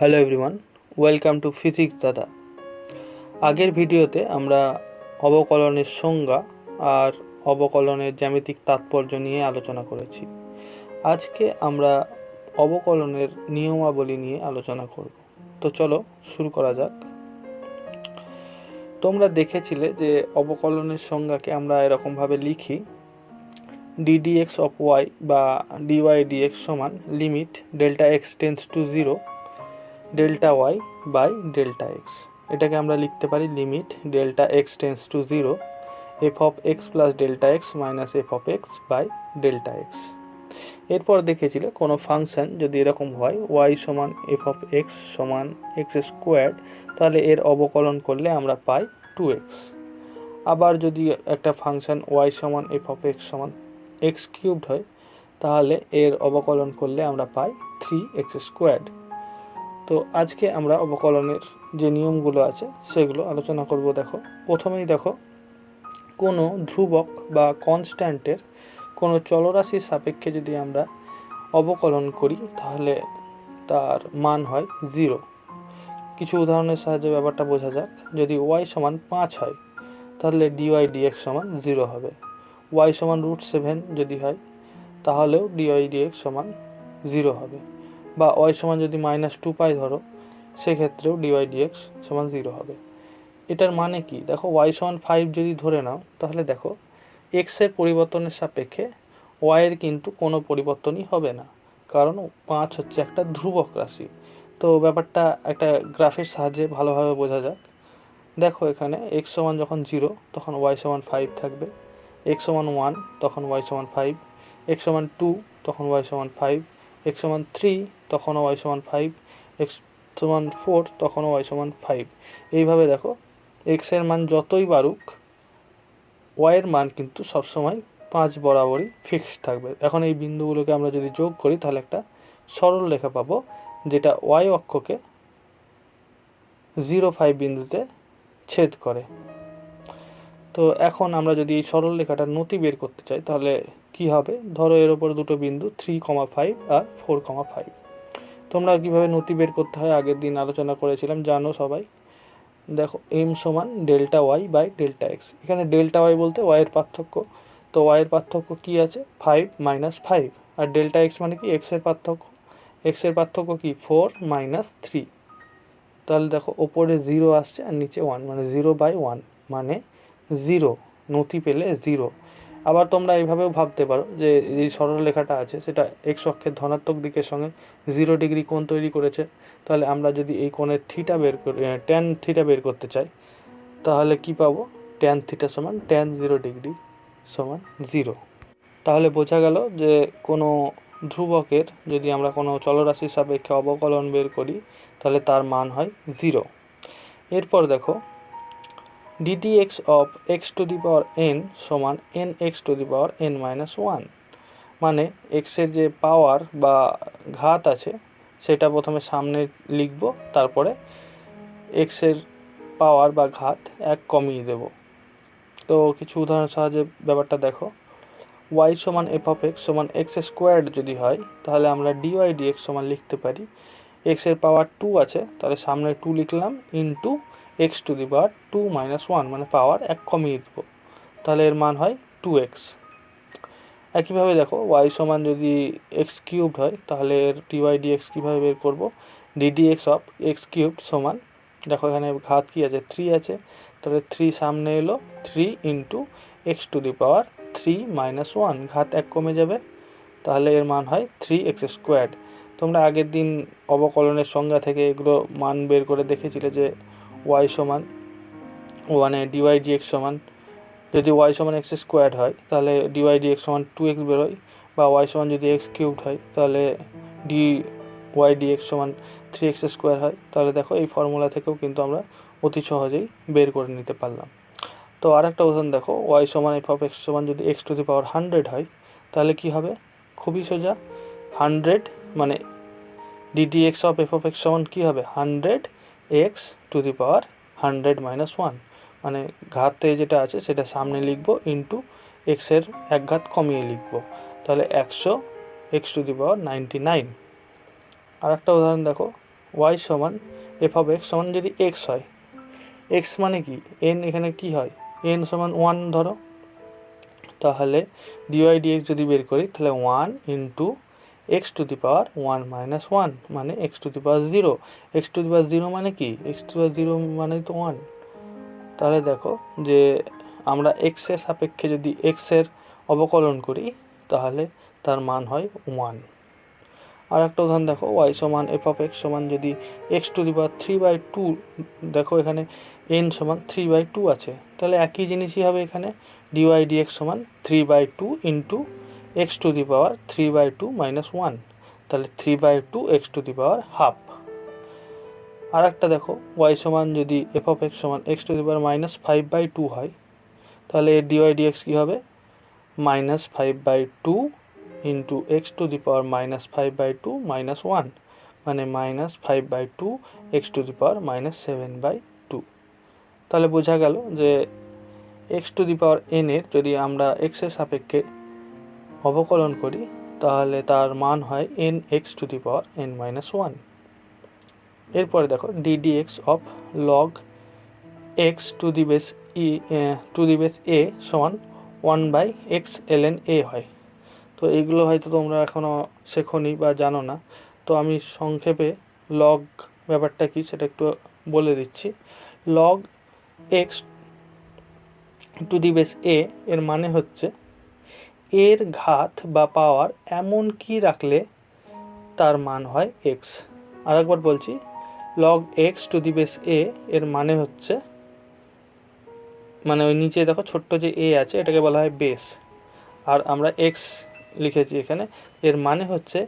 Hello everyone, welcome to physics দাদা। আগের ভিডিওতে আমরা অবকলনের সংজ্ঞা আর অবকলনের জ্যামিতিক তাৎপর্য নিয়ে আলোচনা করেছি। আজকে আমরা অবকলনের নিয়মাবলী নিয়ে আলোচনা করব। তো চলো শুরু করা যাক। তোমরা দেখেছিলে যে অবকলনের সংজ্ঞাকে আমরা এরকমভাবে লিখি, ddx অফ ওয়াই বা dy dx সমান limit delta x tends to zero delta y by delta x. এটাকে আমরা লিখতে পারি limit delta x tends to zero f of x plus delta x minus f of x by delta x. এরপর দেখেছিলে কোনো function যদি এরকম হয় ওয়াই সমান এফ অফ এক্স সমান এক্স স্কোয়ার, তাহলে এর অবকলন করলে আমরা পাই 2x। আবার যদি একটা ফাংশন ওয়াই সমান এফ অফ এক্স সমান এক্স কিউবড হয়, তাহলে এর অবকলন করলে আমরা পাই 3x স্কোয়ার। তো আজকে আমরা অবকলনের যে নিয়মগুলো আছে সেগুলো আলোচনা করব। দেখো, প্রথমেই দেখো, কোনো ধ্রুবক বা কনস্ট্যান্টের কোনো চলরাশির সাপেক্ষে যদি আমরা অবকলন করি তাহলে তার মান হয় 0। কিছু উদাহরণের সাহায্যে ব্যাপারটা বোঝা যাক। যদি y সমান 5 হয় তাহলে dy dx সমান 0 হবে। y সমান √7 যদি হয় তাহলেও dy dx সমান 0 হবে। বা y সমান যদি -2π ধরো, সেক্ষেত্রেও dy dx সমান 0 হবে। এটার মানে কি? দেখো, y সমান 5 যদি ধরে নাও, তাহলে দেখো x এর পরিবর্তনের সাপেক্ষে y এর কিন্তু কোনো পরিবর্তনই হবে না, কারণ 5 হচ্ছে একটা ধ্রুবক রাশি। তো ব্যাপারটা একটা গ্রাফের সাহায্যে ভালোভাবে বোঝা যাক। দেখো, এখানে x সমান যখন 0 তখন y সমান 5 থাকবে, x সমান 1 তখন y সমান 5, x সমান 2 তখন y সমান 5, x সমান 3 তখনও y সমান 5, x সমান 4 তখনও y সমান 5। এইভাবে দেখো, x এর মান যতই বাড়ুক y এর মান কিন্তু সবসময় 5 বরাবরই ফিক্সড থাকবে। এখন এই বিন্দুগুলোকে আমরা যদি যোগ করি তাহলে একটা সরল রেখা পাবো, যেটা y অক্ষকে 0,5 বিন্দুতে ছেদ করে। তো এখন আমরা যদি এই সরল রেখাটার নতি বের করতে চাই তাহলে কি হবে? ধরো এর ওপর দুটো বিন্দু 3,5 আর 4,5। তোমরা কিভাবে নতি বের করতে হয় আগের দিন আলোচনা করেছিলাম, জানো সবাই। দেখো, এম সমান delta y by delta x. এখানে ডেল্টা ওয়াই বলতে ওয়াইয়ের পার্থক্য। তো ওয়াইয়ের পার্থক্য কি আছে? 5 - 5। আর ডেল্টা এক্স মানে কি? এক্সের পার্থক্য। এক্সের পার্থক্য কি? 4 - 3। তাহলে দেখো, ওপরে 0 আসছে আর নিচে 1, মানে 0/1 মানে 0। নতি পেলে 0। আবার তোমরা এইভাবেও ভাবতে পারো যে এই সরলরেখাটা আছে সেটা এক্স অক্ষের ধনাত্মক দিকের সঙ্গে 0 ডিগ্রি কোণ তৈরি করেছে। তাহলে আমরা যদি এই কোণের থিটা বের করি, ট্যান থিটা বের করতে চাই, তাহলে কি পাবো? ট্যান থিটা সমান ট্যান 0 ডিগ্রি সমান 0। তাহলে বোঝা গেল যে কোনো ধ্রুবকের যদি আমরা কোনো চলরাশির সাপেক্ষে অবকলন বের করি তাহলে তার মান হয় 0। এরপর দেখো, ddx of x two the power n সমান nx two the power n-1। মানে এক্সের যে পাওয়ার বা ঘাত আছে সেটা প্রথমে সামনে লিখব, তারপরে এক্সের পাওয়ার বা ঘাত 1 কমিয়ে দেব। তো কিছু উদাহরণের সাহায্যে ব্যাপারটা দেখো। y সমান এফ অফ এক্স সমান এক্স স্কোয়ার্ড যদি হয় তাহলে আমরা dy dx সমান লিখতে পারি, এক্সের পাওয়ার 2 আছে তাহলে সামনে 2 লিখলাম ইন্টু এক্স টু দি পাওয়ার 2 - 1, মানে পাওয়ার 1 কমিয়ে দেব, তাহলে এর মান হয় 2x। একইভাবে দেখো, y সমান যদি এক্স কিউবড হয় তাহলে এর dy dx কীভাবে বের করব? ddx অফ এক্স কিউবড সমান, দেখো এখানে ঘাত কি আছে? 3 আছে, তাহলে 3 সামনে এলো, 3 ইন্টু এক্স টু দি পাওয়ার 3 - 1, ঘাত 1 কমে যাবে, তাহলে এর মান হয় 3x স্কোয়ার্ড। তোমরা আগের দিন অবকলনের সংজ্ঞা থেকে এগুলো মান বের করে দেখেছিলে যে y সমান, মানে dy dx সমান, যদি y সমান এক্স স্কোয়ার্ড হয় তাহলে dy dx সমান 2x বেরোয়, বা y সমান যদি এক্স কিউবড হয় তাহলে dy dx সমান 3x স্কোয়ার হয়। তাহলে দেখো, এই ফর্মুলা থেকেও কিন্তু আমরা অতি সহজেই বের করে নিতে পারলাম। তো আর একটা উদাহরণ দেখো, y সমান এফ অফ এক্স সমান যদি এক্স টু দি পাওয়ার 100 হয় তাহলে কি হবে? খুবই সোজা, 100 মানে ddx of f of x সমান কী হবে? 100x টু দি পাওয়ার 100 - 1, মানে ঘাতে যেটা আছে সেটা সামনে লিখব ইন্টু এক্সের এক ঘাত কমিয়ে লিখব, তাহলে 100 x টু দি পাওয়ার 99। আর একটা উদাহরণ দেখো, ওয়াই সমান এফ অফ এক্স সমান যদি এক্স হয়, এক্স মানে কি এন, এখানে কি হয় এন সমান 1 ধরো, তাহলে ডিওয়াই ডিএক্স যদি বের করি তাহলে 1 into x to the power 1 minus 1 মানে x to the power 0। X to the power 0 মানে কি, এক্স টু দি পাওয়ার 0 মানে তো 1। তাহলে দেখো যে আমরা এক্সের সাপেক্ষে যদি এক্সের অবকলন করি তাহলে তার মান হয় 1। আর একটা উদাহরণ দেখো, ওয়াই সমান এফ অফ এক্স সমান যদি এক্স টু দি পাওয়ার 3/2, দেখো এখানে এন সমান 3/2 আছে, তাহলে একই জিনিসই হবে এখানে ডিওয়াই ডিএক্স সমান 3/2 into x to the power 3/2 minus 1, তাহলে 3/2 x to the power half. আর একটা দেখো, ওয়াই সমান যদি এফ অফ এক্স সমান x to the power minus 5/2 হয়, তাহলে এর ডিওয়াই ডিএক্স কী হবে minus 5/2 into x to the power minus 5/2 minus 1, মানে minus 5/2 x to the power minus 7/2। তাহলে বোঝা গেল যে x to the power N এর যদি আমরা এক্সের সাপেক্ষে অবকলন করি তাহলে তার মান হয় n x to the power n minus 1। এরপরে দেখো d d x of log x to the base e সমান 1/x ln a হয়। তো এইগুলো হয়তো তোমরা এখনও শেখোনি বা জানো না, তো আমি সংক্ষেপে লগ ব্যাপারটা কি সেটা একটু বলে দিচ্ছি। Log x to the base e এর মানে হচ্ছে এর ঘাত বা পাওয়ার এমন কি রাখলে তার মান হয় এক্স। আরেকবার বলছি, log x to the base e এর মানে হচ্ছে, মানে ওই নিচে দেখো ছোট্ট যে এ আছে এটাকে বলা হয় বেস, আর আমরা এক্স লিখেছি এখানে, এর মানে হচ্ছে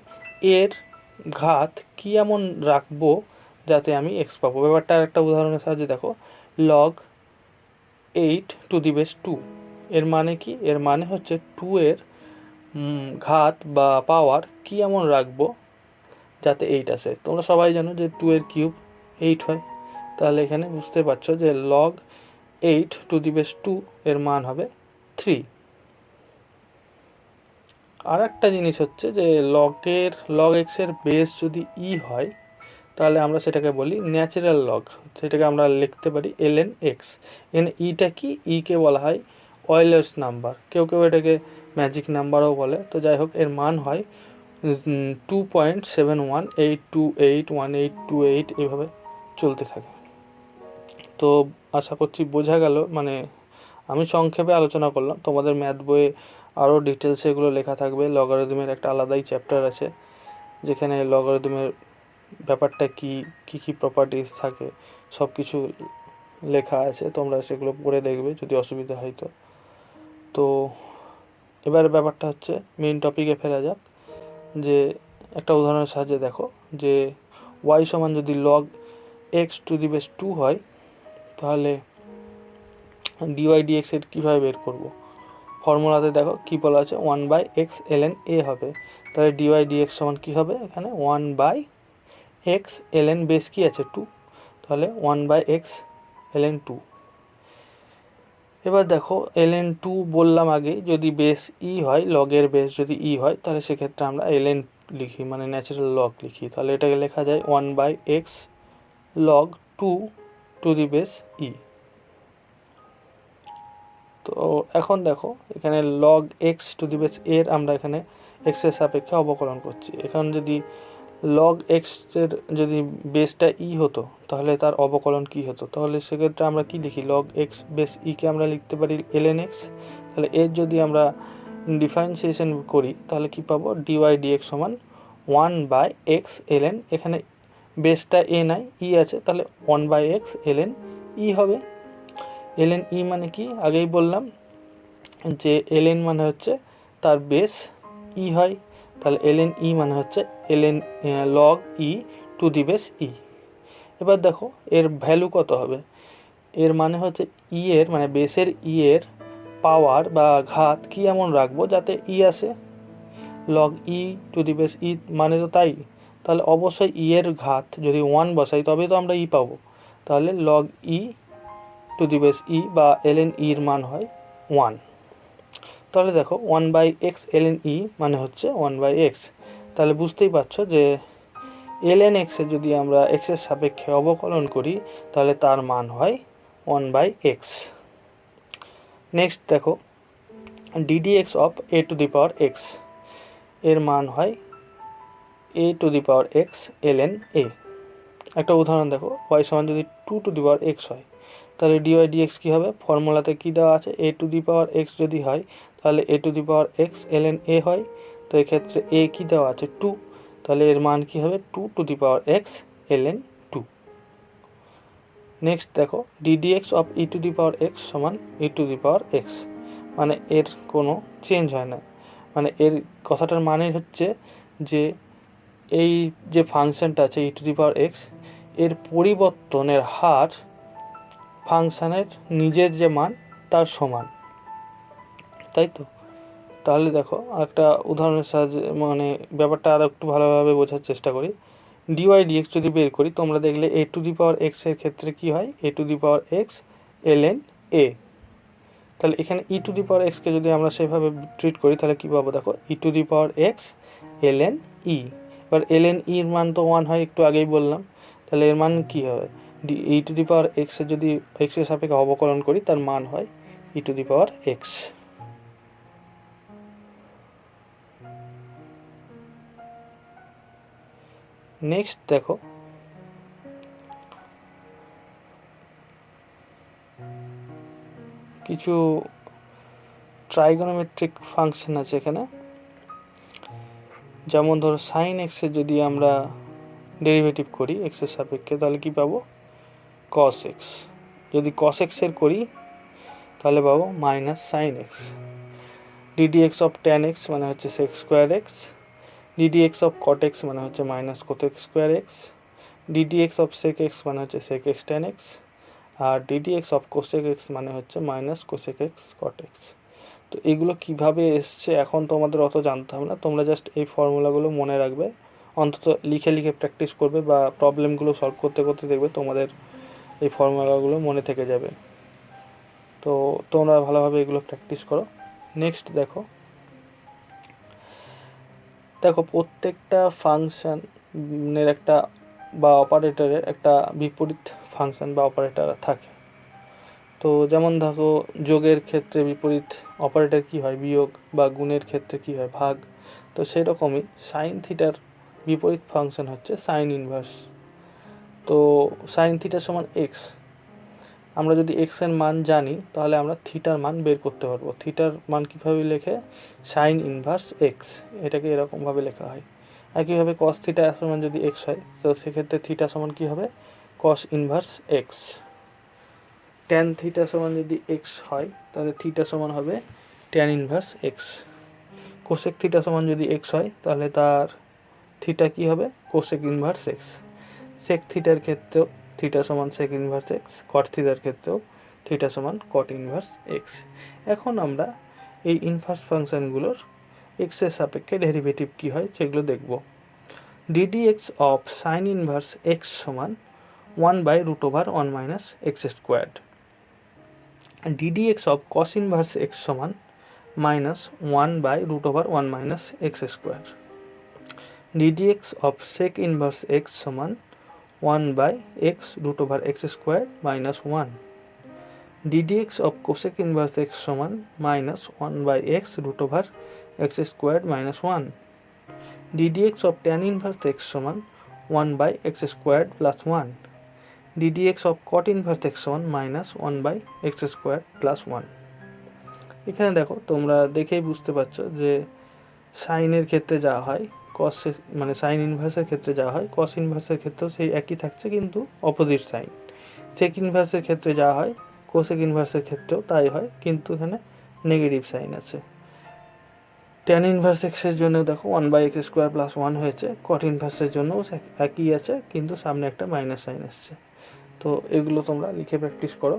এর ঘাত কি এমন রাখবো যাতে আমি এক্স পাবো। ব্যাপারটা একটা উদাহরণের সাহায্যে দেখো, লগ 8 টু দি বেস 2 এর মানে কি, এর মানে হচ্ছে 2 এর ঘাত বা পাওয়ার কি এমন রাখবো যাতে 8 আসে। তোমরা সবাই জানো যে 2 এর কিউব 8 হয়, তাহলে এখানে বুঝতে পারছো যে লগ 8 টু দি বেস 2 এর মান হবে 3। আর একটা জিনিস হচ্ছে যে লগ এক্সের বেস যদি ই হয় তাহলে আমরা সেটাকে বলি ন্যাচারাল লগ, সেটাকে আমরা লিখতে পারি ln x। এন ইটা কি, ইকে বলা হয় অয়েলার্স নাম্বার, কেউ কেউ এটাকে ম্যাজিক নাম্বারও বলে। তো যাই হোক, এর মান হয় 2.7182881828 এইভাবে চলতে থাকে। তো আশা করছি বোঝা গেল, মানে আমি সংক্ষেপে আলোচনা করলাম, তোমাদের ম্যাথ বইয়ে আরও ডিটেলসে এগুলো লেখা থাকবে। লগারিদমের একটা আলাদাই চ্যাপ্টার আছে যেখানে লগারিদমের ব্যাপারটা কি কি প্রপার্টিস থাকে সব কিছু লেখা আছে, তোমরা সেগুলো পড়ে দেখবে যদি অসুবিধা হয় তো। তো এবার ব্যাপারটা হচ্ছে মেইন টপিকে ফেরা যাক, যে একটা উদাহরণের সাহায্যে দেখো যে ওয়াই সমান যদি log x to the base 2 হয় তাহলে ডিওয়াই ডিএক্স এর কীভাবে বের করবো। ফর্মুলাতে দেখো কী বলা আছে, 1/x ln a হবে, তাহলে ডিওয়াই ডিএক্স সমান কী হবে এখানে 1/x ln বেস কি আছে 2, তাহলে 1/x ln 2। এবার দেখো ln 2 বললাম আগে, যদি বেস ই হয়, লগের বেস যদি ই হয় তাহলে সেক্ষেত্রে আমরা ln লিখি, মানে ন্যাচারাল লগ লিখি, তাহলে এটাকে লেখা যায় 1/x log 2 to the base e. তো এখন দেখো এখানে log x to the base এর আমরা এখানে এক্সের সাপেক্ষে অবকলন করছি। এখন যদি লগ এক্সের যদি বেসটা ই হতো তাহলে তার অবকলন কি হতো, তাহলে সেক্ষেত্রে আমরা কি লিখি, লগ এক্স বেস ইকে আমরা লিখতে পারি ln এক্স। তাহলে এর যদি আমরা ডিফারেন্সিয়েশন করি তাহলে কি পাবো, ডিওয়াই ডিএক্স সমান 1/x ln, এখানে বেসটা এ নাই ই আছে, তাহলে 1/x ln ই হবে। ln ই মানে কি, আগেই বললাম যে ln মানে হচ্ছে তার বেস ই হয়, তাহলে ln ই মানে হচ্ছে ln log e to the base e. এবার দেখো এর ভ্যালু কত হবে, এর মানে হচ্ছে ই এর, মানে বেসের ই এর পাওয়ার বা ঘাত কি এমন রাখবো যাতে ই আসে। Log e to the base e মানে তো তাই, তাহলে অবশ্যই ই এর ঘাত যদি 1 বসাই তবে তো আমরা ই পাবো, তাহলে log e to the base e বা ln ইর মান হয় 1। তাহলে দেখো 1/x ln ই মানে হচ্ছে 1/x, তাহলে বুঝতেই পারছো যে ln x এর যদি আমরা x এর সাপেক্ষে অবকলন করি তাহলে তার মান হয় 1/x। নেক্সট দেখো ddx of a two the power x এর মান হয় a two the power x ln a। একটা উদাহরণ দেখো, y সমান যদি 2 টু দি পাওয়ার x হয় তাহলে dy dx কী হবে, ফর্মুলাতে কী দেওয়া আছে, a two the power x যদি হয় তাহলে a two the power x ln a হয়। তো এক্ষেত্রে a কী দেওয়া আছে 2, তাহলে এর মান কী হবে 2 to the power x ln 2। Next দেখো ddx of e to the power x সমান e to the power x, মানে এর কোনো চেঞ্জ হয় না, মানে এর কথাটার মানে হচ্ছে যে এই যে ফাংশনটা আছে e to the power x এর পরিবর্তনের হার ফাংশানের নিজের যে মান তার সমান, তাই তো। তাহলে দেখো একটা উদাহরণের সাহায্যে মানে ব্যাপারটা আরও একটু ভালোভাবে বোঝার চেষ্টা করি। dy dx যদি বের করি তোমরা দেখলে a two the power x এর ক্ষেত্রে কি হয়, a two the power x ln a। তাহলে এখানে e to the power x কে যদি আমরা সেভাবে ট্রিট করি তাহলে কী পাবো দেখো, e to the power x ln e। এবার ln e এর মান তো 1 হয়, একটু আগেই বললাম, তাহলে এর মান কী হবে, e to the power x এর যদি x এর সাপেক্ষে অবকলন করি তার মান হয় e to the power x। Next দেখো কিছু ট্রাইগোনোমেট্রিক ফাংশন আছে এখানে, যেমন ধরো সাইন এক্স এর যদি আমরা ডেরিভেটিভ করি এক্স এর সাপেক্ষে তাহলে কি পাবো কস এক্স, যদি কস এক্স এর করি তাহলে পাবো minus sine x. D d x of tan x মানে হচ্ছে sec square x, d d x of cot x মানে হচ্ছে minus cosec square x, d d x of sec x মানে হচ্ছে সেক এক্স ট্যান এক্স, আর ডিডিএক্স অফ কোসেক এক্স মানে হচ্ছে minus cosec x cot x. তো এগুলো কীভাবে এসছে এখন তোমাদের অত জানতে হবে না, তোমরা জাস্ট এই ফর্মুলাগুলো মনে রাখবে, অন্তত লিখে লিখে প্র্যাকটিস করবে বা প্রবলেমগুলো সলভ করতে করতে দেখবে তোমাদের এই ফর্মুলাগুলো মনে থেকে যাবে। তো তোমরা ভালোভাবে এগুলো প্র্যাকটিস করো। নেক্সট দেখো প্রত্যেকটা ফাংশনের একটা বা অপারেটরের একটা বিপরীত ফাংশন বা অপারেটর থাকে। তো যেমন দেখো যোগের ক্ষেত্রে বিপরীত অপারেটর কি হয় বিয়োগ, বা গুণের ক্ষেত্রে কি হয় ভাগ। তো সেরকমই সাইন থিটার বিপরীত ফাংশন হচ্ছে সাইন ইনভার্স। তো সাইন থিটা সমান এক্স, আমরা যদি এক্স এর মান জানি তাহলে আমরা থিটার মান বের করতে পারবো। থিটার মান কীভাবে লেখে, সাইন ইনভার্স এক্স, এটাকে এরকমভাবে লেখা হয়। একইভাবে কস থিটা সমান যদি এক্স হয় তো সেক্ষেত্রে থিটা সমান কী হবে কস ইনভার্স এক্স। ট্যান থিটা সমান যদি এক্স হয় তাহলে থিটা সমান হবে tan inverse x. Cosec theta সমান যদি এক্স হয় তাহলে তার থিটা কী হবে কোসেক ইনভার্স এক্স। সেক থিটার ক্ষেত্রেও থিটা সমান সেক ইনভার্স এক্স, কট থিটার ক্ষেত্রেও থিটা সমান কট ইনভার্স এক্স। এখন আমরা এই ইনভার্স ফাংশনগুলোর এক্সের সাপেক্ষে ডেরিভেটিভ কী হয় সেগুলো দেখব। D d x of sine inverse x সমান 1/√1 minus x squared. D d x of cos inverse x সমান minus 1/√1 minus x square. D d x of sec inverse x সমান 1/x√x square minus 1। D d x of cosec inverse x সমান minus 1/x√x square minus 1। D d x of tan inverse x সমান 1/x square plus 1। D d x of cot inverse x সমান minus 1/x square plus 1। এখানে দেখো তোমরা দেখেই বুঝতে পারছো যে সাইনের ক্ষেত্রে যা হয় কস মানে সাইন ইনভার্সের ক্ষেত্রে যা হয় কস ইনভার্সের ক্ষেত্রেও সেই একই থাকছে কিন্তু অপোজিট সাইন। সেক ইনভার্সের ক্ষেত্রে যা হয় কোসেক ইনভার্সের ক্ষেত্রেও তাই হয় কিন্তু এখানে নেগেটিভ সাইন আছে। ট্যান ইনভার্স এক্সের জন্য দেখো 1/x স্কোয়ার প্লাস 1 হয়েছে, কট ইনভার্সের জন্যও একই আছে কিন্তু সামনে একটা মাইনাস সাইন আসছে। তো এগুলো তোমরা লিখে প্র্যাকটিস করো।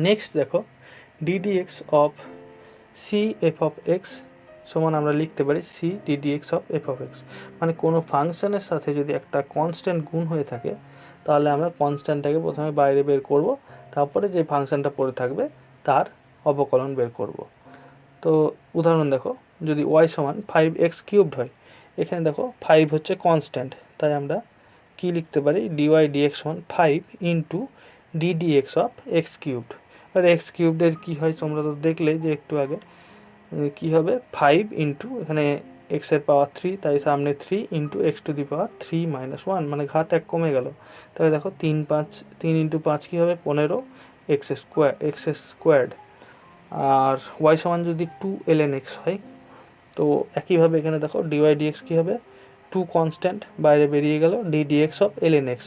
নেক্সট দেখো d d x of c f of x সমান আমরা লিখতে পারি c d d x of f of x. মানে কোনো ফাংশনের সাথে যদি একটা কনস্ট্যান্ট গুণ হয়ে থাকে তাহলে আমরা কনস্ট্যান্টটাকে প্রথমে বাইরে বের করব, তারপরে যে ফাংশনটা পড়ে থাকবে তার অবকলন বের করব। তো উদাহরণ দেখো যদি y সমান 5x কিউবড হয়, এখানে দেখো 5 হচ্ছে কনস্ট্যান্ট, তাই আমরা কি লিখতে পারি, ডিওয়াই ডিএক্স সমান 5 into d dx of x cubed. আর এক্স কিউবডের কী হয় তোমরা তো দেখলে যে একটু আগে, কী হবে 5 ইন্টু এখানে এক্সের পাওয়ার 3, তাই সামনে 3 into x to the power 3 minus 1, মানে ঘাত 1 কমে গেল। তাহলে দেখো 3 ইন্টু 5 কী হবে 15 এক্স স্কোয়ার্ড। আর ওয়াই সমান যদি 2 ln x হয়, তো একইভাবে এখানে দেখো ডিওয়াই ডিএক্স কী হবে, 2 কনস্ট্যান্ট বাইরে বেরিয়ে গেল, d dx of ln x।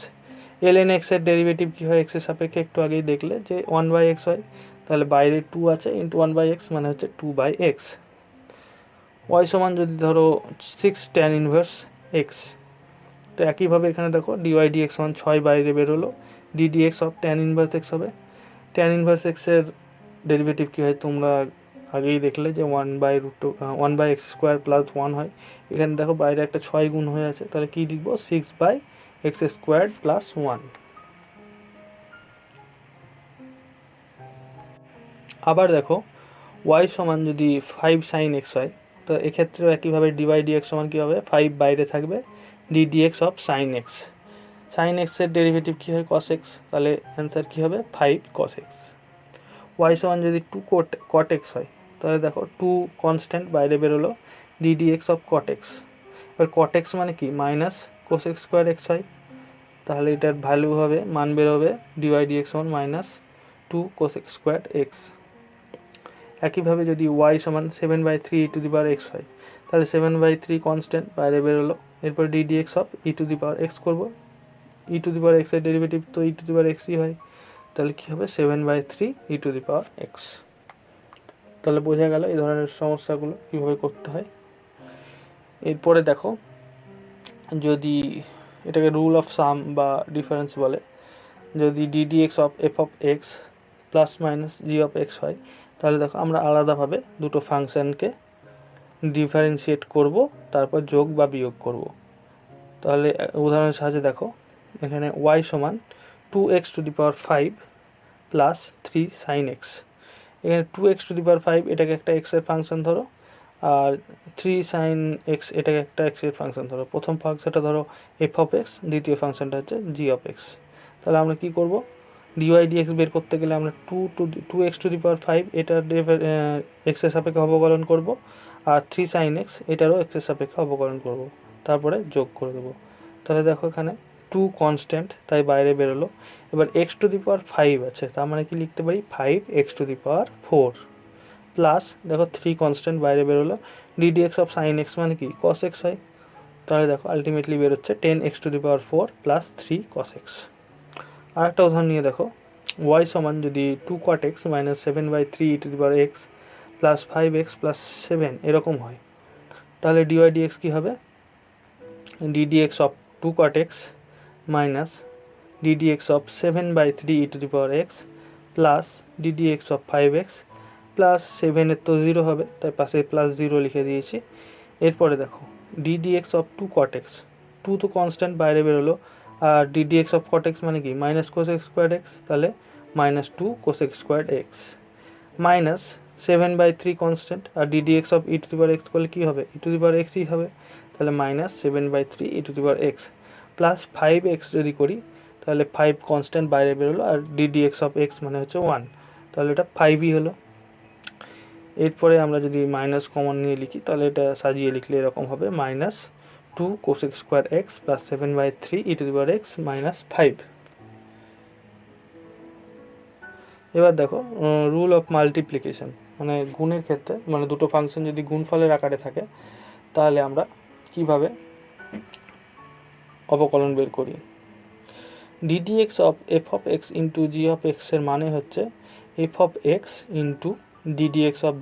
ln x এর ডেরিভেটিভ কী হয় এক্সের সাপেক্ষে, একটু আগেই দেখলে যে 1/x হয়, তাহলে বাইরে 2 আছে ইন্টু 1/x মানে হচ্ছে 2/x। ওয়াই সমান যদি ধরো 6 tan ইনভার্স x, তো একইভাবে এখানে দেখো ডিওয়াই ডিএক্স সমান 6 বাইরে বেরোলো, d dx of tan inverse x হবে। tan ইনভার্স x এর ডেরিভেটিভ কী হয় তোমরা আগেই দেখলে যে 1/x স্কোয়ার প্লাস 1 হয়। এখানে দেখো বাইরে একটা 6 গুণ হয়ে আছে, তাহলে কী লিখবো 6/x স্কোয়ার প্লাস 1। আবার দেখো y সমান যদি 5 sin x হয়, তো এক্ষেত্রেও একইভাবে ডিওয়াই ডিএক্স সমান কী হবে, 5 বাইরে থাকবে, d dx of sin x। sin x এর ডেরিভেটিভ কী হয় cos x, তাহলে অ্যান্সার কী হবে 5 cos x। y সমান যদি 2 cot x হয়, তাহলে দেখো 2 কনস্ট্যান্ট বাইরে বেরোলো, d dx of cot x। এবার cot x মানে কি minus cos x square x হয়, তাহলে এটার ভ্যালু হবে, মান বেরোবে ডিওয়াই ডিএক্স সমান minus 2 cos x square x। একইভাবে যদি y সমান 7/3 e to the power x হয়, তাহলে 7/3 কনস্ট্যান্ট বাইরে বেরোলো, এরপর d dx of e to the power x করবো, ই টু দি পাওয়ার এক্সের ডেরিভেটিভ তো ই টু দি পাওয়ার এক্সই হয়, তাহলে কী হবে 7/3 e to the power x. তাহলে বোঝা গেল এই ধরনের সমস্যাগুলো কীভাবে করতে হয়। এরপরে দেখো যদি এটাকে রুল অফ সাম বা ডিফারেন্স বলে, যদি d dx of f of x plus minus g of x হয়, তাহলে দেখো আমরা আলাদাভাবে দুটো ফাংশানকে ডিফারেন্সিয়েট করব, তারপর যোগ বা বিয়োগ করব। তাহলে উদাহরণের সাহায্যে দেখো এখানে y সমান 2x to the power 5 plus 3 sin x। এখানে 2x টু দি পাওয়ার 5 এটাকে একটা এক্সের ফাংশন ধরো, আর 3 sin x এটাকে একটা এক্সের ফাংশন ধরো। প্রথম ফাংশনটা ধরো এফ অফ এক্স, দ্বিতীয় ফাংশনটা হচ্ছে জি অফ এক্স। তাহলে আমরা কি করব, ডিওয়াই ডিএক্স বের করতে গেলে আমরা 2x টু দি পাওয়ার 5 এটার এক্সের সাপেক্ষে অবকলন করব, আর 3 sin x এটারও এক্সের সাপেক্ষে অবকলন করব, তারপরে যোগ করে দেবো। তাহলে দেখো এখানে 2 কনস্ট্যান্ট তাই বাইরে বেরোলো। এবার এক্স টু দি পাওয়ার 5 আছে, তার মানে কি লিখতে পারি 5x two the power 4 plus দেখো 3 কনস্ট্যান্ট বাইরে বেরোলো, d dx of sine x মানে কি cos x হয়, তাহলে দেখো আলটিমেটলি বেরোচ্ছে 10x to the power 4 plus 3 cos x। আর একটা উদাহরণ নিয়ে দেখো y সমান যদি 2 cot x minus 7/3 e to the power x plus 5x plus 7 এরকম হয়, তাহলে ডিওয়াই ডিএক্স কী হবে, d dx of 2 cot x minus d dx of 7/3 e to the power x plus d dx of 5x plus 7-এর তো 0 হবে, তাই পাশে প্লাস 0 লিখে দিয়েছি। এরপরে দেখো d dx of 2 cot x, 2 তো কনস্ট্যান্ট বাইরে বেরোলো, আর d dx of cot x মানে কি minus cos x square x, তাহলে minus 2 cos x square x minus 7/3 constant, আর d dx of e to the power x করলে কী হবে ই টু দি পাওয়ার এক্সই হবে, তাহলে minus 7/3 e to the power x plus 5x যদি করি, তাহলে 5 কনস্ট্যান্ট বাইরে বেরোলো, আর ডি ডিএক্স অফ এক্স মানে হচ্ছে 1, তাহলে এটা 5ই হলো। এরপরে আমরা যদি মাইনাস কমন নিয়ে লিখি, তাহলে এটা সাজিয়ে লিখলে এরকম হবে minus 2 cos x square x plus 7/3 e to the power x minus 5। এবার দেখো রুল অফ মাল্টিপ্লিকেশন, মানে গুণের ক্ষেত্রে, মানে দুটো ফাংশন যদি গুণফলের আকারে থাকে, তাহলে আমরা কিভাবে অবকলন বের করি। D dx of f of x into g of এক্সের মানে হচ্ছে f of x into d dx of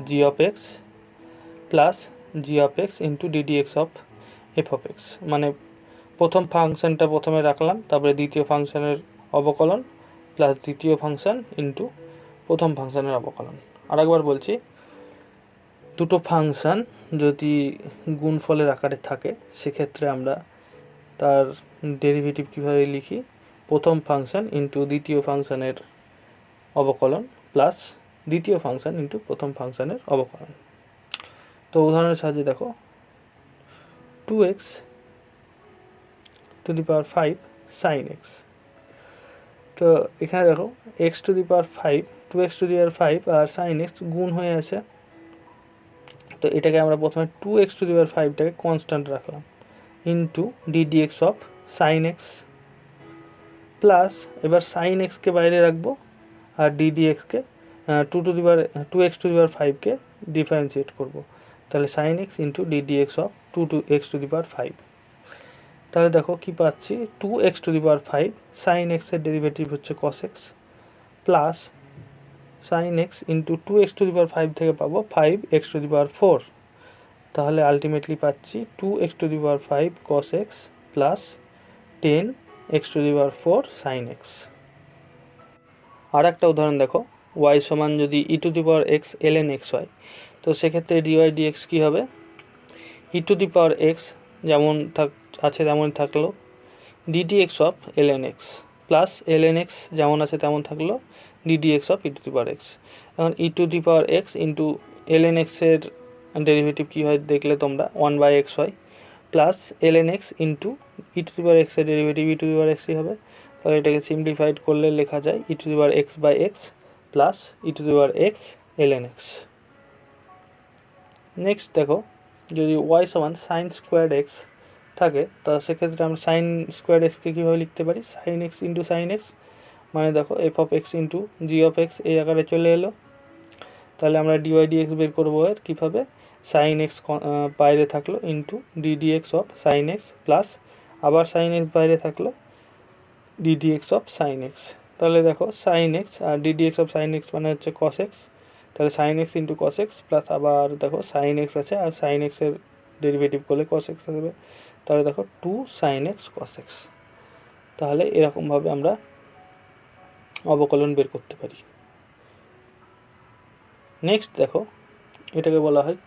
g of x plus g of x into d dx of f of x. মানে প্রথম ফাংশনটা প্রথমে রাখলাম, তারপরে দ্বিতীয় ফাংশনের অবকলন প্লাস দ্বিতীয় ফাংশন ইন্টু প্রথম ফাংশনের অবকলন। আরেকবার বলছি, দুটো ফাংশন যদি গুণফলের আকারে থাকে, সেক্ষেত্রে আমরা তার ডেরিভেটিভ কীভাবে লিখি, প্রথম ফাংশন ইন্টু দ্বিতীয় ফাংশনের অবকলন প্লাস দ্বিতীয় ফাংশন ইন্টু প্রথম ফাংশনের অবকলন। তো উদাহরণের সাহায্যে দেখো 2x to the power 5 sine x. তো এখানে দেখো x to the power 5, 2x to the power 5 আর সাইন এক্স গুণ হয়ে আছে। তো এটাকে আমরা প্রথমে 2x টু দি পাওয়ার 5টাকে কনস্ট্যান্ট রাখলাম into d d x of sine x, plus এবার সাইন এক্সকে বাইরে রাখবো আর ডিডিএক্সকে 2x to the power 5কে differentiate করবো, তাহলে sine x into d d x of 2x to the power 5। তাহলে দেখো কি পাচ্ছি, 2x to the power 5 sine এক্সের ডেরিভেটিভ হচ্ছে cos x, plus sine x into 2x to the power 5 থেকে পাবো 5x টু দি পাওয়ার 4। তাহলে আলটিমেটলি পাচ্ছি 2x to the power 5 cos x plus 10x to the power 4 sine x. আর একটা উদাহরণ দেখো, y সমান যদি e to the power x ln x হয়, তো সেক্ষেত্রে ডিওয়াই ডিএক্স কী হবে, ই টু দি পাওয়ার এক্স যেমন আছে তেমন থাকলো d d x of ln x, plus ln x যেমন আছে তেমন থাকলো d d x of e to the power x. এখন e to the power x into ln x এর ডেরিভেটিভ কী হয় দেখলে তোমরা 1/x হয়, plus ln x into e to the power এক্সের ডেরিভেটিভ ই টু দি পাওয়ার এক্সই হবে। তাহলে এটাকে সিম্পলিফাইড করলে লেখা যায় e to the power x by x plus e to the power x ln x। Next দেখো, যদি y সমান সাইন স্কোয়ার এক্স থাকে, তো সেক্ষেত্রে আমরা সাইন স্কোয়ার এক্সকে কীভাবে লিখতে পারি, sine x into sine x, মানে দেখো f of x into g of x এই আকারে চলে এলো। তাহলে আমরা ডিওয়াই ডিএক্স বের করবো এর কীভাবে, সাইন এক্স বাইরে থাকলো into d d x of sine x plus আবার সাইন এক্স বাইরে থাকলো ডিডিএক্স অফ সাইন এক্স। তাহলে দেখো সাইন এক্স আর ডিডিএক্স অফ সাইন এক্স মানে হচ্ছে কস এক্স, তাহলে sine x into cos x plus আবার দেখো সাইন এক্স আছে আর সাইন এক্সের ডেরিভেটিভ করলে কস এক্স আসবে, তাহলে দেখো 2 সাইন এক্স কস এক্স। তাহলে এরকমভাবে আমরা অবকলন বের করতে পারি। নেক্সট দেখো, এটাকে বলা হয়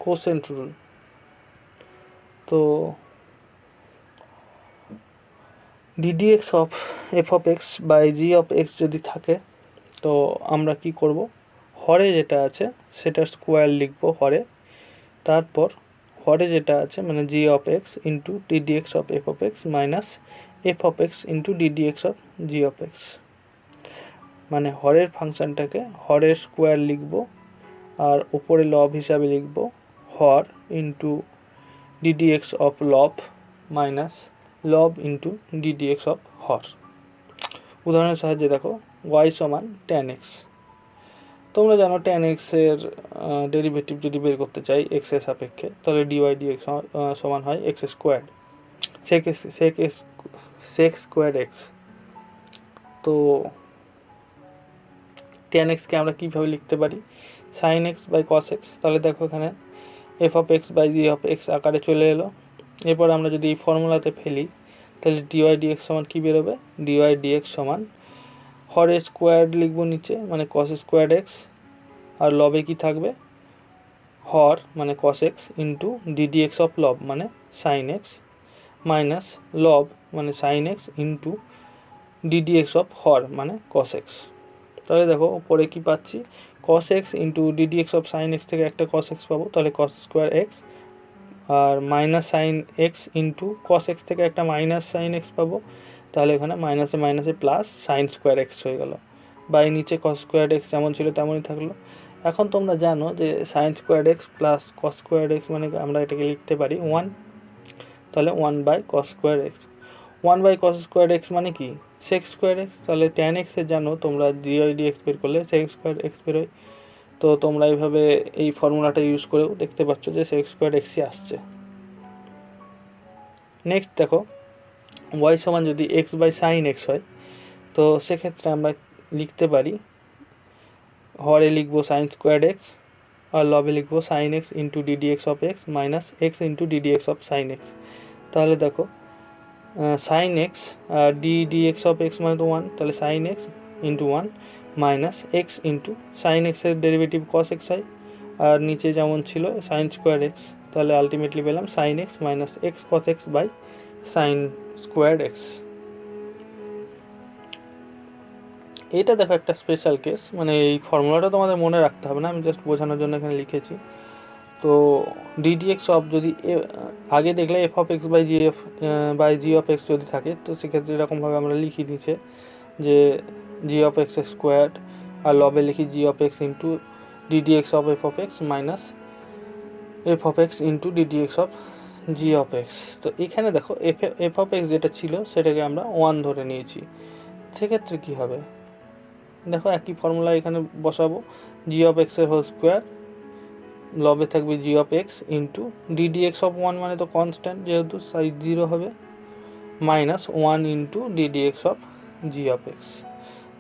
কোসেন্ট রুল। তো d d x of f of x by g of x যদি থাকে, তো আমরা কি করব, হরে যেটা আছে সেটা স্কোয়ার লিখবো হরে, তারপর হরে যেটা আছে মানে g of x into d d x of f of x minus f of x into d d x of g of x, মানে হরের ফাংশানটাকে হরের স্কোয়ার লিখবো আর উপরে লব হিসাবে লিখবো হর ইন্টু ডিডিএক্স অফ লব মাইনাস লব ইন্টু ডিডিএক্স অফ হর। উদাহরণের সাহায্যে দেখো y সমান ট্যান এক্স, তোমরা জানো ট্যান এক্সের ডেরিভেটিভ যদি বের করতে চাই এক্সের সাপেক্ষে, তাহলে ডিওয়াই ডিএক্স সমান হয় x square sec square x. তো ট্যান এক্সকে আমরা কীভাবে লিখতে পারি, sine x by cos x. তাহলে দেখো এখানে f of x by g of x আকারে চলে এলো। এরপর আমরা যদি এই ফর্মুলাতে ফেলি, তাহলে ডিওয়াই ডিএক্স সমান কী বেরোবে, ডিওয়াই ডিএক্স সমান হরের স্কোয়ার লিখবো নিচে মানে কস স্কোয়ার এক্স, আর লবে কি থাকবে হর মানে cos x into d d x of লব মানে সাইন এক্স মাইনাস লব মানে sine x into d d x of হর মানে কস এক্স। তাহলে দেখো উপরে কি পাচ্ছি, cos x into d d x of sine x থেকে একটা কস এক্স পাবো, তাহলে কস স্কোয়ার এক্স, আর minus sine x into cos x থেকে একটা মাইনাস সাইন এক্স পাবো, তাহলে এখানে মাইনাসে মাইনাসে প্লাস সাইন স্কোয়ার এক্স হয়ে গেল, বাই নিচে কস স্কোয়ার এক্স যেমন ছিল তেমনই থাকলো। এখন তোমরা জানো যে sign square x plus cos square x মানে আমরা এটাকে লিখতে পারি 1, তাহলে 1/cos square x. 1/cos square x মানে কি, সেক স্কোয়ার এক্স। তাহলে ট্যান এক্সের জানো তোমরা ডিওয়াই ডিএক্স বের করলে সেক স্কোয়ার এক্স বেরোয়। তো তোমরা এইভাবে এই ফর্মুলাটা ইউজ করেও দেখতে পাচ্ছ যে সেক স্কোয়ার এক্সই আসছে। নেক্সট দেখো, ওয়াই সমান যদি এক্স বাই সাইন এক্স হয়, তো সেক্ষেত্রে আমরা লিখতে পারি হরে লিখবো সাইন স্কোয়ার এক্স আর লবে লিখবো sine x into d d x of x minus x into d d x of sine x. তাহলে দেখো সাইন এক্স আর ডিডিএক্স অফ এক্স মানে তো 1, তাহলে sine x into 1 minus x into sine এক্সের ডেরিভেটিভ কস এক্স হয়, আর নিচে যেমন ছিল সাইন স্কোয়ার এক্স, তাহলে আলটিমেটলি পেলাম sine x minus x cos x by sine square x. এটা দেখো একটা স্পেশাল কেস, মানে এই ফর্মুলাটা তোমাদের মনে রাখতে হবে না, আমি জাস্ট বোঝানোর জন্য এখানে লিখেছি। তো ডিডিএক্স অফ যদি আগে দেখলে f of x by g of x যদি থাকে, তো সেক্ষেত্রে এরকমভাবে আমরা লিখি নিচে যে জি অফ এক্স স্কোয়ার, আর লবে লিখি g of x into d d x of f of x minus f of x into d d x of g of x. তো এখানে দেখো এফ অফ এক্স যেটা ছিল সেটাকে আমরা 1 ধরে নিয়েছি, সেক্ষেত্রে কী হবে দেখো একই ফর্মুলা এখানে বসাবো, জি অফ এক্সের হোল স্কোয়ার, লবে থাকবে g of x into d d x of 1 মানে তো কনস্ট্যান্ট যেহেতু সাইজ 0 হবে, minus 1 into d d x of g of x.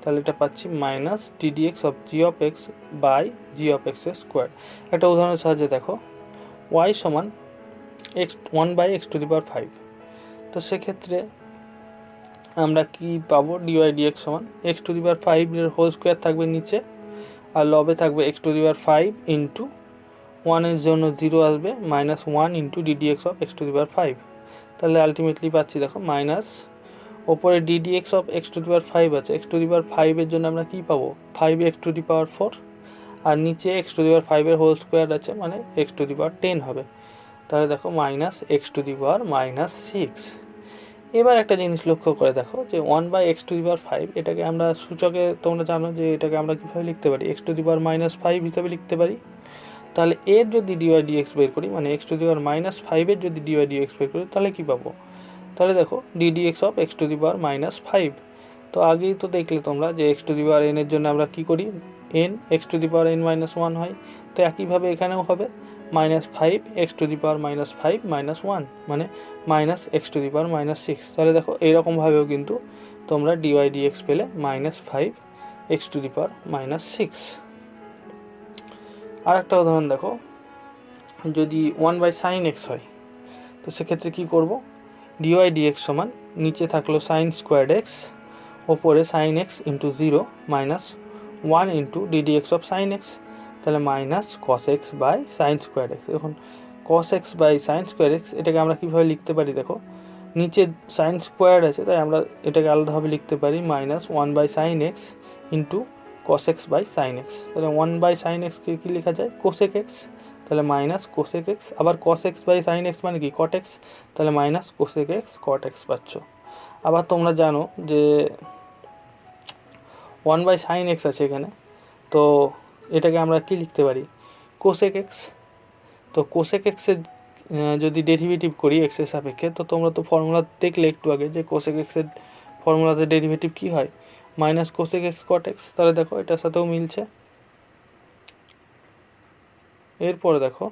তাহলে এটা পাচ্ছি minus d d x of g of x by g of এক্সের স্কোয়ার। একটা উদাহরণের সাহায্যে দেখো ওয়াই সমান এক্স 1/x⁵। তো সেক্ষেত্রে আমরা কি পাবো, ডিওয়াই ডিএক্স সমান x⁵ এর হোল স্কোয়ার থাকবে নিচে, আর লবে থাকবে x⁵ ইন্টু 1-এর জন্য 0 আসবে, minus 1 into d d x of x⁵। তাহলে আলটিমেটলি পাচ্ছি দেখো মাইনাস ওপরে ডিডিএক্স অফ x⁵ আছে, x⁵ জন্য আমরা কি পাবো 5x⁴, আর নিচে x⁵ এর হোল স্কোয়ার আছে মানে x⁻10 হবে। তাহলে দেখো মাইনাস x⁻6। এবার একটা জিনিস লক্ষ্য করে দেখো যে 1/x⁵ এটাকে আমরা সূচকে তোমরা জানো যে এটাকে আমরা কীভাবে লিখতে পারি, x⁻−5 হিসাবে লিখতে পারি। তাহলে এর যদি ডিওয়াই ডিএক্স বের করি, মানে x⁻−5 যদি ডিওয়াই ডিএক্স বের করি, তাহলে কী পাবো, তাহলে দেখো ডিডিএক্স অফ x⁻−5। তো আগেই তো দেখলে তোমরা যে x⁻n এর জন্য আমরা কি করি, n x⁻n−1 হয়। তো একইভাবে এখানেও হবে -5 x⁻−5 -1 মানে -x⁻6। তাহলে দেখো এইরকমভাবেও কিন্তু তোমরা ডিওয়াই ডিএক্স পেলে -5 x⁻6। আর একটা উদাহরণ দেখো, যদি 1/sin x হয়, তো সেক্ষেত্রে কী করব, ডিওয়াই ডিএক্স সমান নিচে থাকলো sin স্কোয়ার এক্স, ওপরে sin x into 0 minus 1 into d d x of sin x, তাহলে minus cos x by sine square x. এখন cos x by sine square x এটাকে আমরা কীভাবে লিখতে পারি, দেখো নিচে সাইন স্কোয়ার আছে তাই আমরা এটাকে আলাদাভাবে লিখতে পারি minus 1/sin x into cos x by sine x. তাহলে 1/sin x কে কী লেখা যায় cosec x, তাহলে মাইনাস cosec x, আবার cos x by sine x মানে কি cot x, তাহলে minus cosec x cot x পাচ্ছ। আবার তোমরা জানো যে 1/sin x আছে এখানে, তো এটাকে আমরা কি লিখতে পারি cosec x। তো cosec x এর যদি ডেরিভেটিভ করি x এর সাপেক্ষে, তো তোমরা তো ফর্মুলা দেখলে একটু আগে যে cosec x এর ফর্মুলাতে ডেরিভেটিভ কি হয় minus cosec x cot x। তাহলে দেখো এটার সাথেও মিলছে। এরপরে দেখো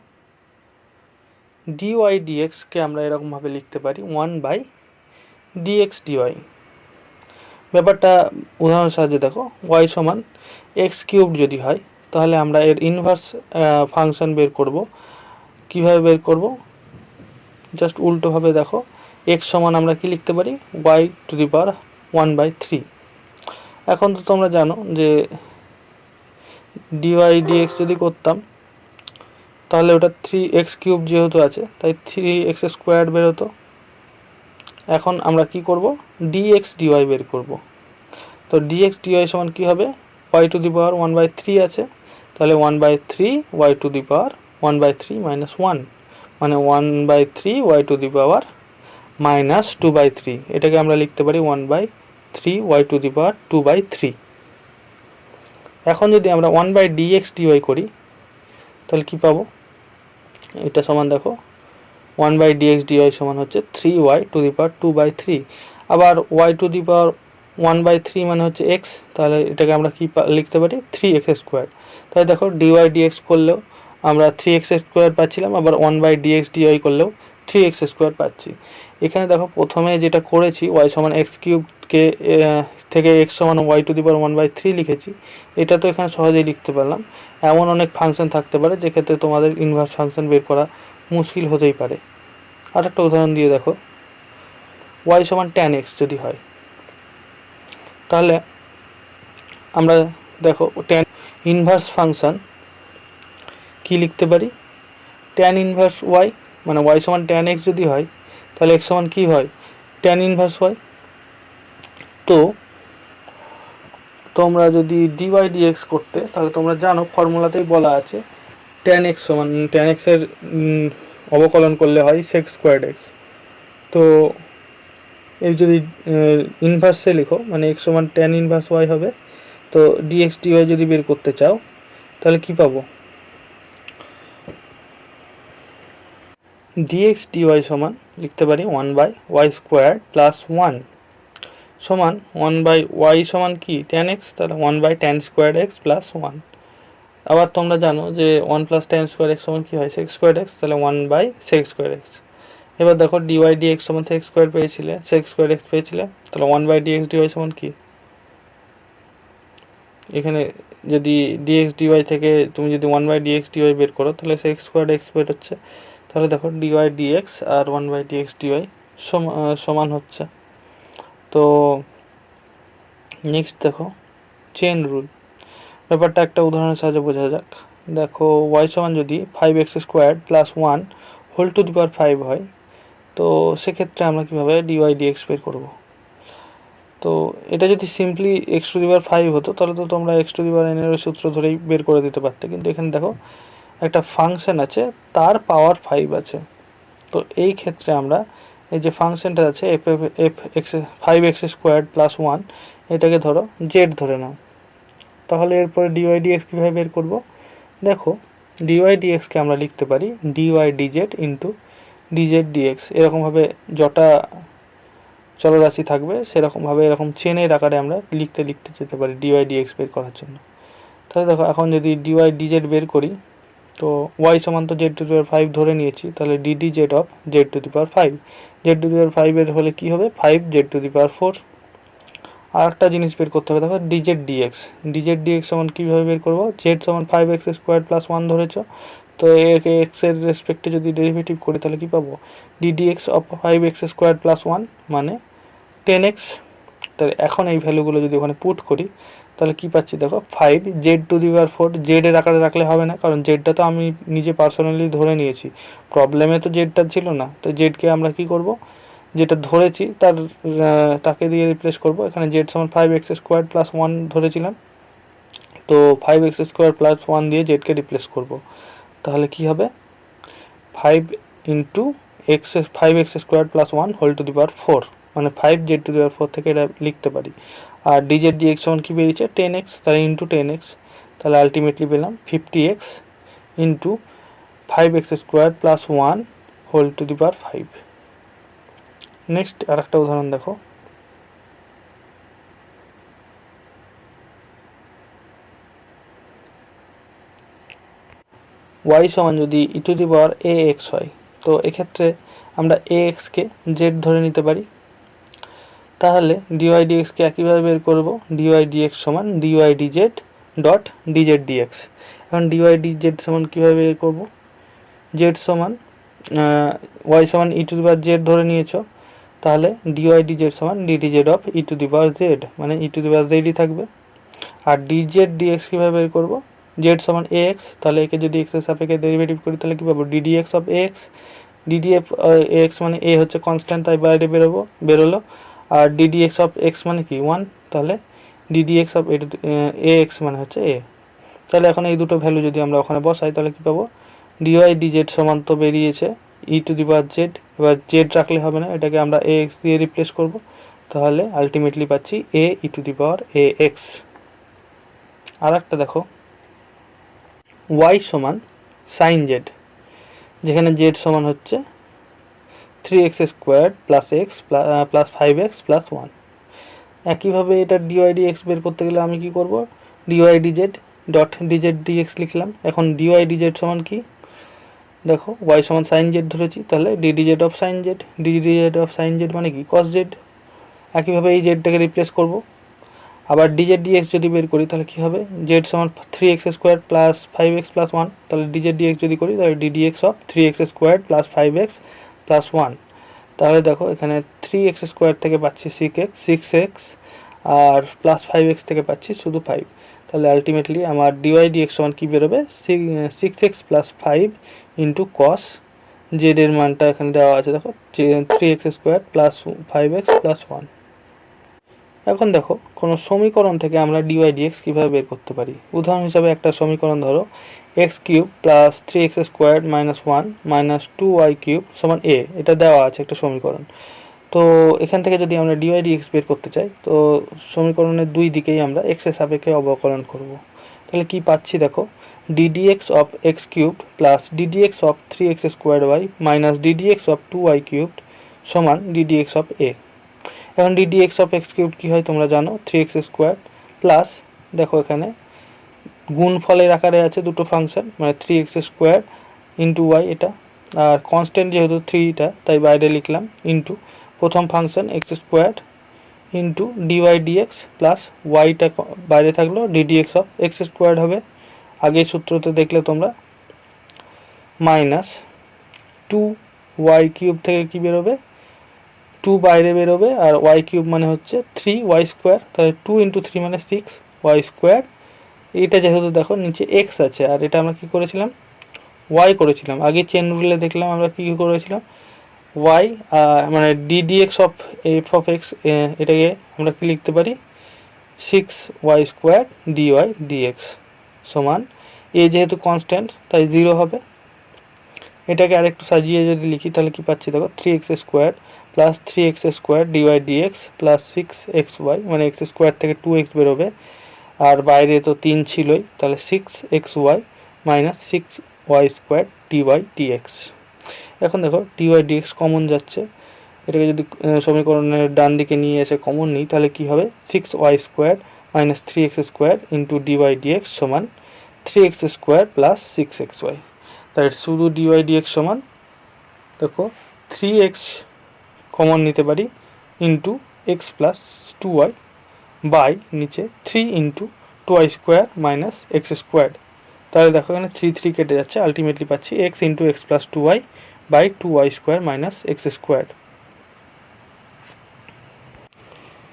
ডিওয়াই ডিএক্সকে আমরা এরকমভাবে লিখতে পারি 1/dx dy। ব্যাপারটা উদাহরণের সাহায্যে দেখো y সমান x³ যদি হয়, তাহলে আমরা এর ইনভার্স ফাংশন বের করব। কিভাবে বের করব, জাস্ট উল্টোভাবে দেখো x সমান আমরা কি লিখতে পারি y⁴ এখন তো তোমরা জানো যে ডিওয়াই ডিএক্স যদি করতাম তাহলে ওটা 3x³ যেহেতু আছে তাই 3x² বেরোতো। এখন আমরা কি করব dx dy বের করব। তো dx dy সমান কী হবে y⁴ আছে, তাহলে 1/3 y⁴ মাইনাস 1 মানে 1/3 y⁴ এটাকে আমরা লিখতে পারি 1/3 y⁴ এখন যদি আমরা 1/dx dy করি তাহলে কি পাবো, এটা সমান দেখো 1/dx dy সমান হচ্ছে 3y⁴ আবার y⁴ 1/3 মানে হচ্ছে x, তাহলে এটাকে আমরা কি লিখতে পারি 3x²। তাহলে দেখো ডিওয়াই ডিএক্স করলেও আমরা 3x² পাচ্ছিলাম, আবার 1/dx dy করলেও 3x² পাচ্ছি। এখানে দেখো প্রথমে যেটা করেছি y সমান x³ কে থেকে x সমান y⁴ লিখেছি, এটা তো এখানে সহজেই লিখতে পারলাম। এমন অনেক ফাংশন থাকতে পারে যেক্ষেত্রে তোমাদের ইনভার্স ফাংশন বের করা মুশকিল হতেই পারে। আর একটা উদাহরণ দিয়ে দেখো y সমান tan x যদি হয়, তাহলে আমরা দেখো tan ইনভার্স ফাংশন কি লিখতে পারি tan ইনভার্স y, মানে y সমান tan x যদি হয় তাহলে x সমান কি হয় tan ইনভার্স y। তো তোমরা যদি dy dx করতে, তাহলে তোমরা জানো ফর্মুলাতেই বলা আছে tan x সমান tan x এর অবকলন করলে হয় sec স্কোয়ার্ড x। তো এই যদি ইনভার্সে লিখো মানে x সমান tan ইনভার্স y হবে। তো dx dy যদি বের করতে চাও তাহলে কি পাবো, dx dy সমান লিখতে পারি 1/y স্কোয়ার প্লাস 1 সমান 1/y সমান কি tan x, তাহলে 1/tan স্কোয়ার x প্লাস 1। আবার তোমরা জানো যে 1 প্লাস tan স্কোয়ার x সমান কি হয় sec স্কোয়ার x, তাহলে 1/sec স্কোয়ার x। এবার দেখো dy dx সমান sec স্কোয়ার পেয়েছিলে, sec স্কোয়ার x পেয়েছিলে, তাহলে 1/dx dy সমান কি, এখানে যদি dx dy থেকে তুমি যদি 1/dx dy বের করো তাহলে sec স্কোয়ার x বের হচ্ছে। তাহলে দেখো dy dx আর 1/dx dy সমান হচ্ছে। তো নেক্সট দেখো চেন রুল, ব্যাপারটা একটা উদাহরণের সাহায্যে বোঝা যাক। দেখো y সমান যদি 5x square plus 1 whole to the power 5 হয়, তো সেক্ষেত্রে আমরা কীভাবে dy dx বের করব। তো এটা যদি simply x two the power 5 হতো তাহলে তো তোমরা x two the power n এর সূত্র ধরেই বের করে দিতে পারতে, কিন্তু এখানে দেখো একটা ফাংশন আছে তার পাওয়ার 5 আছে। তো এই ক্ষেত্রে আমরা এই যে ফাংশনটা আছে f(x) 5x স্কোয়ার প্লাস 1 এটাকে ধরো z ধরে নাও। তাহলে এরপরে dy dx কীভাবে বের করব, দেখো dy dx কে আমরা লিখতে পারি dy dz into dz dx। এরকমভাবে যটা চলরাশি থাকবে সেরকমভাবে এরকম চেনের আকারে আমরা লিখতে যেতে পারি dy dx বের করার জন্য। তাহলে দেখো এখন যদি dy dz বের করি, তো y সমান তো z টু দি পাওয়ার 5 ধরে নিয়েছি, তাহলে ddz অফ z to the power 5, z to the power 5 এর হলে কি হবে 5z টু দি পাওয়ার 4। আর একটা জিনিস বের করতে হবে, দেখো dz dx সমান কীভাবে বের করবো, z সমান 5x স্কোয়ার প্লাস 1 ধরেছ, তো একে x এর রেসপেক্টে যদি ডেরিভেটিভ করি তাহলে কি পাবো ddx of 5x square plus 1 মানে 10x। তাহলে এখন এই ভ্যালুগুলো যদি ওখানে পুট করি তাহলে কি পাচ্ছি, দেখো 5z two the power 4, z এর আকারে রাখলে হবে না কারণ জেডটা তো আমি নিজে পার্সোনালি ধরে নিয়েছি, প্রবলেমে তো জেডটা ছিল না। তো জেডকে আমরা কি করব, যেটা ধরেছি তাকে দিয়ে রিপ্লেস করব। এখানে z সমান 5x স্কোয়ার প্লাস 1 ধরেছিলাম, তো 5x স্কোয়ার প্লাস 1 দিয়ে জেডকে রিপ্লেস করব। তাহলে কি হবে 5 into x 5x square plus 1 whole to the power 4 মানে 5z টু দি পাওয়ার 4 থেকে এটা লিখতে পারি। আর dz dx সমান কি বেরিয়েছে 10x, তাহলে ইন্টু 10x, তাহলে আলটিমেটলি পেলাম 50x into 5x square plus 1 whole to the power 5। Next আর একটা উদাহরণ দেখো, y সমান যদি e to the power ax হয়, তো এক্ষেত্রে আমরা ax কে z ধরে নিতে পারি। তাহলে dy dx কে একইভাবে বের করব, dy dx সমান dy dz dot dz dx। এখন dy dz সমান কীভাবে বের করব, z সমান y সমান ই টু দি পাওয়ার z ধরে নিয়েছো, তাহলে dy dz সমান ddz of e to the power z মানে ই টু দি পাওয়ার zই থাকবে। আর dz dx কীভাবে বের করব, z সমান ax, তাহলে একে যদি x এর সাপেক্ষে ডেরিভেটিভ করি তাহলে কী পাবো ddx of ax, ddf ax মানে a হচ্ছে কনস্ট্যান্ট তাই বাইরে বেরোলো, আর ddx অফ x মানে কি 1, তাহলে ddx অফ ax মানে হচ্ছে a। তাহলে এখন এই দুটো ভ্যালু যদি আমরা ওখানে বসাই তাহলে কি পাবো dy dz সমান তো বেরিয়েছে ই টু দি পাওয়ার z, এবার z রাখলে হবে না, এটাকে আমরা ax দিয়ে রিপ্লেস করব, তাহলে আলটিমেটলি পাচ্ছি a E to the power ax। আর একটা দেখো y সমান সাইন z, যেখানে z সমান হচ্ছে 3x square plus x plus 5x plus 1। একইভাবে এটা dy dx বের করতে গেলে আমি কি করব, dy dz dot dz dx লিখলাম। এখন dy dz সমান কি, দেখো y সমান সাইন z ধরেছি, তাহলে ddz of sign z, ddz of sign z মানে কি cos z। একইভাবে এই জেডটাকে রিপ্লেস করব। আবার dz dx যদি বের করি তাহলে কি হবে, z সমান 3x square plus 5x plus 1, তাহলে dz dx যদি করি তাহলে ddx of 3x square plus 5x plus 1। তাহলে দেখো এখানে 3x স্কোয়ার থেকে পাচ্ছি 6x আর প্লাস 5x থেকে পাচ্ছি শুধু 5। তাহলে আলটিমেটলি আমার dy dx সমান কী বেরোবে 6x plus 5 into cos Z এর মানটা এখানে দেওয়া আছে, দেখো 3x square plus 5x plus 1। এখন দেখো কোনো সমীকরণ থেকে আমরা dy dx কীভাবে বের করতে পারি। উদাহরণ হিসাবে একটা সমীকরণ ধরো x cube plus 3x square minus 1 minus 2y cube সমান এ, এটা দেওয়া আছে একটা সমীকরণ। তো এখান থেকে যদি আমরা ডিওয়াই ডিএক্স বের করতে চাই, তো সমীকরণের দুই দিকেই আমরা এক্সের সাপেক্ষে অবকলন করব। তাহলে কি পাচ্ছি দেখো, ddx of x cubed plus ddx of 3x square y minus ddx of 2y cubed সমান ddx অফ এ। এখন ddx অফ এক্স কিউবড কী হয় তোমরা জানো, 3x স্কোয়ার প্লাস, দেখো এখানে গুণফলের আকারে আছে দুটো ফাংশন, মানে 3x স্কোয়ার ইন্টু ওয়াই এটা, আর কনস্ট্যান্ট যেহেতু 3টা তাই বাইরে লিখলাম, ইন্টু প্রথম function x square into d y d x plus ওয়াইটা বাইরে থাকলো, ডিডিএক্স অফ এক্স স্কোয়ার হবে আগের সূত্রতে দেখলে তোমরা, মাইনাস 2y কিউব থেকে কি বেরোবে, 2 বাইরে বেরোবে, আর ওয়াই কিউব মানে হচ্ছে 3y স্কোয়ার, তাহলে 2 ইন্টু 3 মানে 6y স্কোয়ার। এইটা যেহেতু দেখো নিচে এক্স আছে, আর এটা আমরা কি করেছিলাম, ওয়াই করেছিলাম আগে চেন রুলে দেখলাম আমরা কি করেছিলাম, ওয়াই মানে ddx of f of x, এটাকে আমরা কি লিখতে পারি, 6y স্কোয়ার ডিওয়াই ডিএক্স সমান এ যেহেতু কনস্ট্যান্ট তাই 0 হবে। এটাকে আরেকটু সাজিয়ে যদি লিখি তাহলে কি পাচ্ছি দেখো, 3x square plus 3x square d y d x plus 6xy, মানে এক্স স্কোয়ার থেকে 2x বেরোবে, আর বাইরে তো 3 ছিলই, তাহলে 6xy minus 6y square d y dx. এখন দেখো ডিওয়াই ডিএক্স কমন যাচ্ছে, এটাকে যদি সমীকরণের ডান দিকে নিয়ে এসে কমন নিই তাহলে কি হবে, 6y square minus 3x square into d y dx সমান 3x স্কোয়ার প্লাস 6xy। তাহলে শুধু ডিওয়াই ডিএক্স সমান দেখো 3x কমন নিতে পারি into x plus 2y by নিচে 3 into 2y square minus x square. তাহলে দেখো এখানে 3 কেটে যাচ্ছে, আলটিমেটলি পাচ্ছি x into x plus 2y by 2y square minus x square.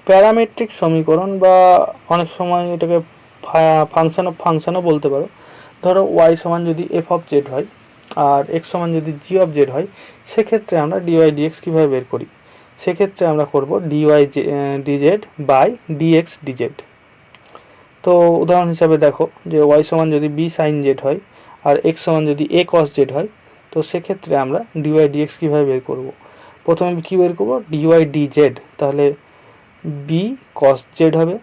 Parametric সমীকরণ বা অনেক সময় এটাকে ফাংশন অফ ফাংশনও বলতে পারো। ধরো ওয়াই সমান যদি এফ অফ জেড হয় আর এক্স সমান যদি জি অফ জেড হয়, সেক্ষেত্রে আমরা ডিওয়াই ডিএক্স কীভাবে বের করি, সেক্ষেত্রে আমরা করব d y d z by d x d z. তো উদাহরণ হিসাবে দেখো যে ওয়াই সমান যদি বি সাইন জেড হয় আর এক্স সমান যদি এ কস জেড হয়, তো সেক্ষেত্রে আমরা ডিওয়াই ডিএক্স কীভাবে বের করব, প্রথমে কী বের করব, ডিওয়াই ডিজেড, তাহলে বি কস জেড হবে,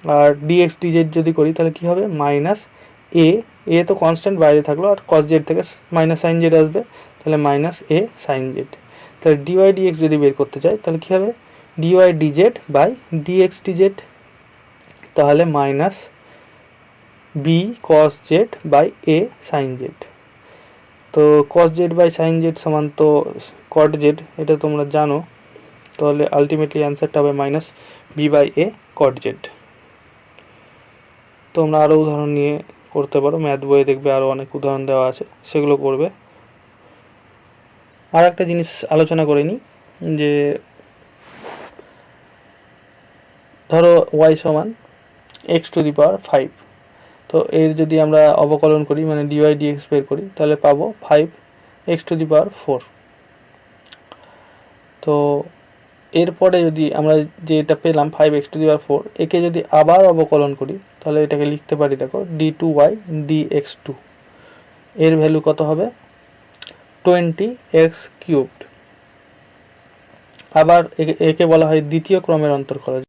আর ডিএক্স ডিজেড যদি করি তাহলে কী হবে, মাইনাস এ, এ তো কনস্ট্যান্ট বাইরে থাকলো, আর কস জেড থেকে মাইনাস সাইন জেড আসবে, তাহলে মাইনাস এ সাইন জেড। তাহলে ডিওয়াই ডিএক্স যদি বের করতে চাই তাহলে কী হবে, d y d z by d x d z, তাহলে minus b cos z by a sine z. তো cos z by sine z সমান তো কট জেড, এটা তোমরা জানো, তাহলে আলটিমেটলি অ্যান্সারটা হবে minus b by a cot z. তোমরা আরও উদাহরণ নিয়ে করতে পারো, ম্যাথ বইয়ে দেখবে আরও অনেক উদাহরণ দেওয়া আছে, সেগুলো করবে। আর একটা জিনিস আলোচনা করে নিই, যে ধরো ওয়াই সমান এক্স টু দি পাওয়ার 5, তো এর যদি আমরা অবকলন করি মানে ডিওয়াই ডিএক্স বের করি তাহলে পাবো 5x টু দি পাওয়ার 4। তো এরপরে যদি আমরা যে এটা পেলাম 5x টু দি পাওয়ার 4, একে যদি আবার অবকলন করি তাহলে এটাকে লিখতে পারি দেখো d2y dx2, এর ভ্যালু কত হবে, 20x কিউবড। আবার একে বলা হয় দ্বিতীয় ক্রমের অন্তর্কলজ,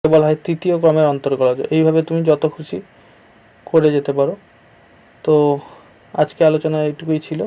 বলা হয় তৃতীয় ক্রমের অন্তর্কলজ। এইভাবে তুমি যত খুশি করে যেতে পারো। তো আজকে আলোচনা এইটুকুই ছিল।